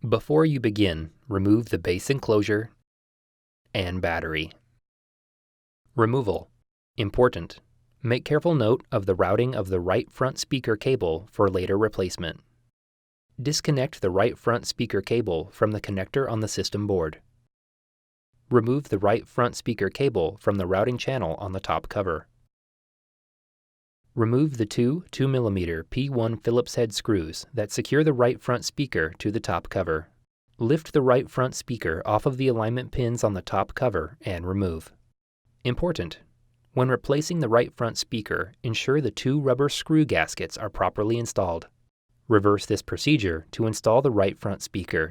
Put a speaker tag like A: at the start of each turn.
A: Before you begin, remove the base enclosure and battery. Removal. Important. Make careful note of the routing of the right front speaker cable for later replacement. Disconnect the right front speaker cable from the connector on the system board. Remove the right front speaker cable from the routing channel on the top cover. Remove the two 2mm P1 Phillips head screws that secure the right front speaker to the top cover. Lift the right front speaker off of the alignment pins on the top cover and remove. Important. When replacing the right front speaker, ensure the two rubber screw gaskets are properly installed. Reverse this procedure to install the right front speaker